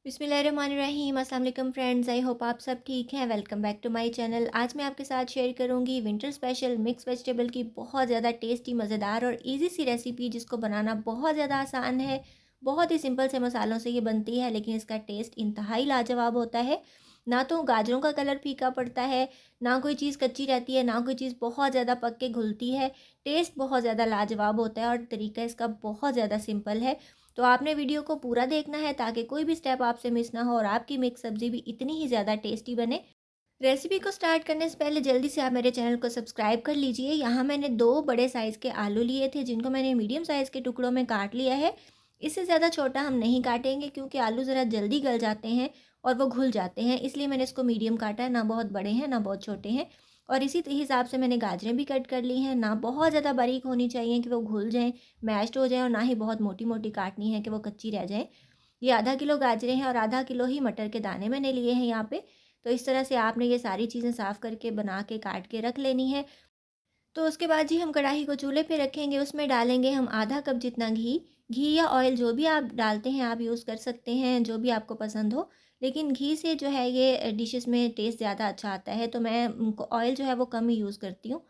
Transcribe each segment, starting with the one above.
बिस्मिल्लाहिर्रहमानिर्रहीम। अस्सलाम वालेकुम फ्रेंड्स, आई होप आप सब ठीक हैं। Welcome back to my channel. आज मैं आपके साथ शेयर करूंगी विंटर स्पेशल मिक्स वेजिटेबल की बहुत ज़्यादा टेस्टी, मज़ेदार और इजी सी रेसिपी जिसको बनाना बहुत ज़्यादा आसान है। बहुत ही सिंपल से मसालों से ये बनती है, लेकिन इसका टेस्ट इंतहाई लाजवाब होता है। ना तो गाजरों का कलर फीका पड़ता है, ना कोई चीज़ कच्ची रहती है, ना कोई चीज़ बहुत ज़्यादा पक के घुलती है। टेस्ट बहुत ज़्यादा लाजवाब होता है और तरीका इसका बहुत ज़्यादा सिंपल है। तो आपने वीडियो को पूरा देखना है ताकि कोई भी स्टेप आपसे मिस ना हो और आपकी मिक्स सब्ज़ी भी इतनी ही ज़्यादा टेस्टी बने। रेसिपी को स्टार्ट करने से पहले जल्दी से आप मेरे चैनल को सब्सक्राइब कर लीजिए। यहाँ मैंने 2 बड़े साइज़ के आलू लिए थे, जिनको मैंने मीडियम साइज़ के टुकड़ों में काट लिया है। इससे ज़्यादा छोटा हम नहीं काटेंगे क्योंकि आलू ज़रा जल्दी गल जाते हैं और वो घुल जाते हैं, इसलिए मैंने इसको मीडियम काटा है। ना बहुत बड़े हैं, ना बहुत छोटे हैं। और इसी हिसाब से मैंने गाजरें भी कट कर ली हैं। ना बहुत ज़्यादा बारीक होनी चाहिए कि वो घुल जाएँ, मैश्ड हो जाएँ, और ना ही बहुत मोटी-मोटी काटनी है कि वो कच्ची रह जाएँ। ये आधा किलो गाजरें हैं और आधा किलो ही मटर के दाने मैंने लिए हैं यहाँ पे। तो इस तरह से आपने ये सारी चीज़ें साफ़ करके बना के काट के रख लेनी है। तो उसके बाद जी हम कढ़ाई को चूल्हे पे रखेंगे, उसमें डालेंगे हम आधा कप जितना घी। घी या ऑयल जो भी आप डालते हैं आप यूज़ कर सकते हैं, जो भी आपको पसंद हो। लेकिन घी से जो है ये डिशेज़ में टेस्ट ज़्यादा अच्छा आता है, तो मैं ऑयल जो है वो कम ही यूज़ करती हूँ।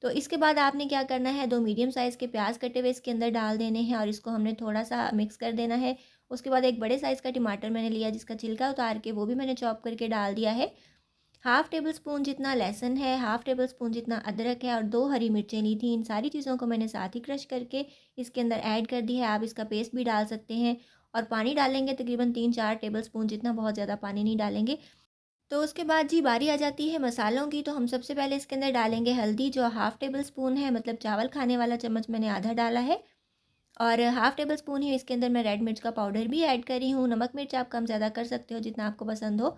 तो इसके बाद आपने क्या करना है, 2 मीडियम साइज़ के प्याज कटे हुए इसके अंदर डाल देने हैं और इसको हमने थोड़ा-सा मिक्स कर देना है। उसके बाद एक बड़े साइज़ का टमाटर मैंने लिया, जिसका छिलका उतार के वो भी मैंने चॉप करके डाल दिया है। हाफ़ टेबल स्पून जितना लहसुन है, हाफ़ टेबल स्पून जितना अदरक है और 2 हरी मिर्चें ली थी। इन सारी चीज़ों को मैंने साथ ही क्रश करके इसके अंदर ऐड कर दी है। आप इसका पेस्ट भी डाल सकते हैं और पानी डालेंगे तकरीबन 3-4 टेबल स्पून जितना, बहुत ज़्यादा पानी नहीं डालेंगे। तो उसके बाद जी बारी आ जाती है मसालों की। तो हम सबसे पहले इसके अंदर डालेंगे हल्दी, जो हाफ़ टेबल स्पून है, मतलब चावल खाने वाला चम्मच मैंने आधा डाला है। और हाफ़ टेबल स्पून ही इसके अंदर मैं रेड मिर्च का पाउडर भी ऐड कर रही हूँ। नमक मिर्च आप कम ज़्यादा कर सकते हो जितना आपको पसंद हो।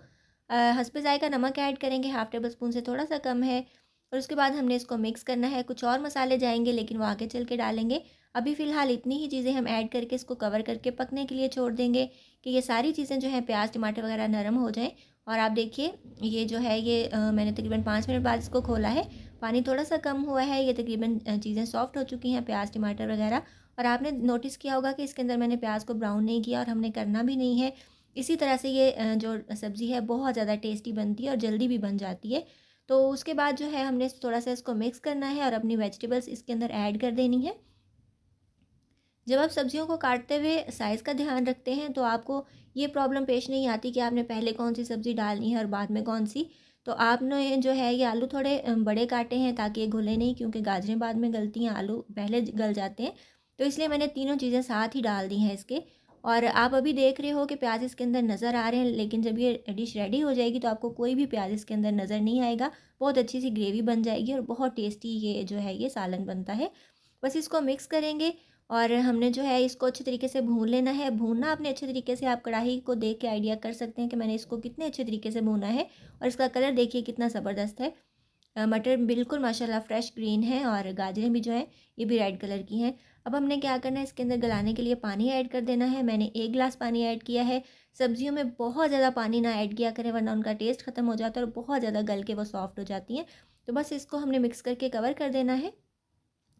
हस्बे ज़ायक़ा नमक ऐड करेंगे, हाफ़ टेबल स्पून से थोड़ा-सा कम है। और उसके बाद हमने इसको मिक्स करना है। कुछ और मसाले जाएँगे लेकिन वो आगे चल के डालेंगे। अभी फ़िलहाल इतनी ही चीज़ें हम ऐड करके इसको कवर करके पकने के लिए छोड़ देंगे कि ये सारी चीज़ें जो हैं प्याज़, टमाटर वग़ैरह नरम हो जाएँ। और आप देखिए ये जो है ये मैंने तकरीबन 5 मिनट बाद इसको खोला है। पानी थोड़ा-सा कम हुआ है, ये तकरीबन चीज़ें सॉफ्ट हो चुकी हैं, प्याज़, टमाटर वग़ैरह। और आपने नोटिस किया होगा कि इसके अंदर मैंने प्याज को ब्राउन नहीं किया और हमने करना भी नहीं है। इसी तरह से ये जो सब्ज़ी है बहुत ज़्यादा टेस्टी बनती है और जल्दी भी बन जाती है। तो उसके बाद जो है हमने थोड़ा-सा इसको मिक्स करना है और अपनी वेजिटेबल्स इसके अंदर ऐड कर देनी है। जब आप सब्जियों को काटते हुए साइज़ का ध्यान रखते हैं तो आपको ये प्रॉब्लम पेश नहीं आती कि आपने पहले कौन-सी सब्ज़ी डालनी है और बाद में कौन-सी। तो आपने जो है ये आलू थोड़े बड़े काटे हैं ताकि ये घुले नहीं, क्योंकि गाजरें बाद में गलती हैं, आलू पहले गल जाते हैं। तो इसलिए मैंने तीनों चीज़ें साथ ही डाल दी हैं इसके। और आप अभी देख रहे हो कि प्याज़ इसके अंदर नज़र आ रहे हैं, लेकिन जब ये डिश रेडी हो जाएगी तो आपको कोई भी प्याज़ इसके अंदर नज़र नहीं आएगा। बहुत अच्छी सी ग्रेवी बन जाएगी और बहुत टेस्टी ये जो है ये सालन बनता है। बस इसको मिक्स करेंगे और हमने जो है इसको अच्छे तरीके से भून लेना है। भूनना आपने अच्छे तरीके से आप कढ़ाई को देख के आइडिया कर सकते हैं कि मैंने इसको कितने अच्छे तरीके से भूना है। और इसका कलर देखिए कितना ज़बरदस्त है। मटर बिल्कुल माशाल्लाह फ्रेश ग्रीन है और गाजरें भी जो हैं ये भी रेड कलर की हैं। अब हमने क्या करना है, इसके अंदर गलाने के लिए पानी ऐड कर देना है। मैंने 1 गिलास पानी ऐड किया है। सब्जियों में बहुत ज़्यादा पानी ना ऐड किया करें, वरना उनका टेस्ट ख़त्म हो जाता है और बहुत ज़्यादा गल के वो सॉफ्ट हो जाती हैं। तो बस इसको हमने मिक्स करके कवर कर देना है।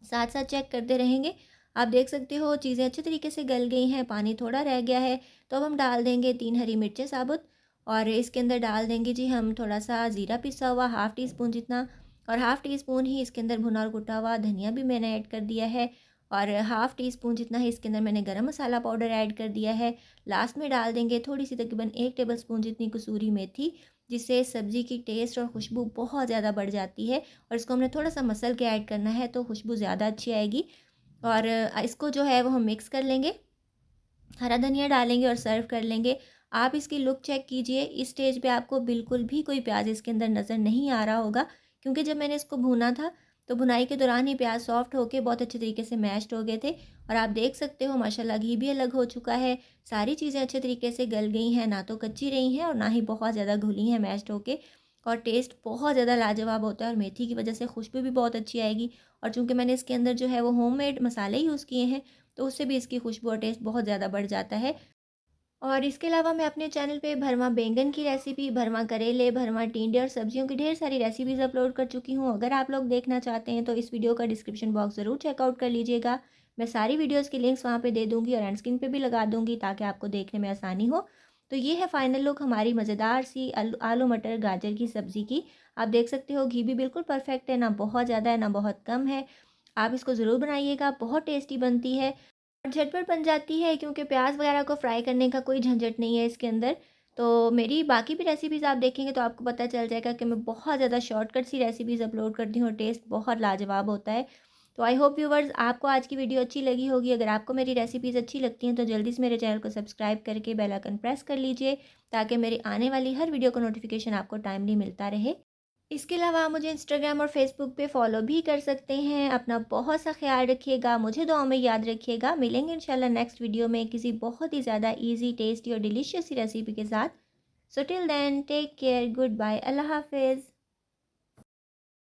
साथ-साथ चेक करते रहेंगे। आप देख सकते हो चीज़ें अच्छे तरीके से गल गई हैं, पानी थोड़ा रह गया है। तो अब हम डाल देंगे 3 हरी मिर्चें साबुत और इसके अंदर डाल देंगे जी हम थोड़ा-सा ज़ीरा पिसा हुआ हाफ़ टी स्पून जितना, और हाफ़ टी स्पून ही इसके अंदर भुना और कुटा हुआ धनिया भी मैंने ऐड कर दिया है। और हाफ़ टी स्पून जितना ही इसके अंदर मैंने गरम मसाला पाउडर ऐड कर दिया है। लास्ट में डाल देंगे थोड़ी-सी तकरीबन 1 टेबल स्पून जितनी कसूरी मेथी, जिससे सब्ज़ी की टेस्ट और खुशबू बहुत ज़्यादा बढ़ जाती है। और इसको हमने थोड़ा-सा मसल के ऐड करना है तो खुशबू ज़्यादा अच्छी आएगी। और इसको जो है वो हम मिक्स कर लेंगे। हरा धनिया डालेंगे और सर्व कर लेंगे। आप इसकी लुक चेक कीजिए, इस स्टेज पे आपको बिल्कुल भी कोई प्याज़ इसके अंदर नज़र नहीं आ रहा होगा, क्योंकि जब मैंने इसको भूना था, तो भुनाई के दौरान ही प्याज़ सॉफ्ट होके बहुत अच्छे तरीके से मैश्ड हो गए थे। और आप देख सकते हो माशाल्लाह घी भी अलग हो चुका है, सारी चीज़ें अच्छे तरीके से गल गई हैं, ना तो कच्ची रही हैं और ना ही बहुत ज़्यादा घुली हैं मैश्ड होके। और टेस्ट बहुत ज़्यादा लाजवाब होता है और मेथी की वजह से खुशबू भी बहुत अच्छी आएगी। और चूँकि मैंने इसके अंदर जो है वो होममेड मसाले यूज़ किए हैं, तो उससे भी इसकी खुशबू और टेस्ट बहुत ज़्यादा बढ़ जाता है। और इसके अलावा मैं अपने चैनल पे भरमा बैंगन की रेसिपी, भरमा करेले, भरमा टिंडे और सब्जियों की ढेर सारी रेसिपीज़ अपलोड कर चुकी हूँ। अगर आप लोग देखना चाहते हैं तो इस वीडियो का डिस्क्रिप्शन बॉक्स ज़रूर चेकआउट कर लीजिएगा। मैं सारी वीडियोज़ की लिंक्स वहाँ पे दे दूँगी और एंड स्क्रीन पे भी लगा दूँगी ताकि आपको देखने में आसानी हो। तो ये है फाइनल लुक हमारी मज़ेदार सी आलू आलू मटर गाजर की सब्ज़ी की। आप देख सकते हो घी भी बिल्कुल परफेक्ट है, ना बहुत ज़्यादा है ना बहुत कम है। आप इसको ज़रूर बनाइएगा, बहुत टेस्टी बनती है और झटपट बन जाती है क्योंकि प्याज वगैरह को फ्राई करने का कोई झंझट नहीं है इसके अंदर। तो मेरी बाकी भी रेसिपीज़ आप देखेंगे तो आपको पता चल जाएगा कि मैं बहुत ज़्यादा शॉर्टकट सी रेसिपीज़ अपलोड करती हूँ और टेस्ट बहुत लाजवाब होता है। तो आई होप व्यूवर्स आपको आज की वीडियो अच्छी लगी होगी। अगर आपको मेरी रेसिपीज़ अच्छी लगती हैं तो जल्दी से मेरे चैनल को सब्सक्राइब करके बेल आइकन प्रेस कर लीजिए ताकि मेरी आने वाली हर वीडियो का नोटिफिकेशन आपको टाइमली मिलता रहे। इसके अलावा आप मुझे इंस्टाग्राम और फेसबुक पे फॉलो भी कर सकते हैं। अपना बहुत सा ख्याल रखिएगा, मुझे दुआ में याद रखिएगा। मिलेंगे इंशाल्लाह नेक्स्ट वीडियो में किसी बहुत ही ज़्यादा ईजी, टेस्टी और डिलीशियस सी रेसिपी के साथ। So till then take care, good bye, अल्लाह हाफ़िज़।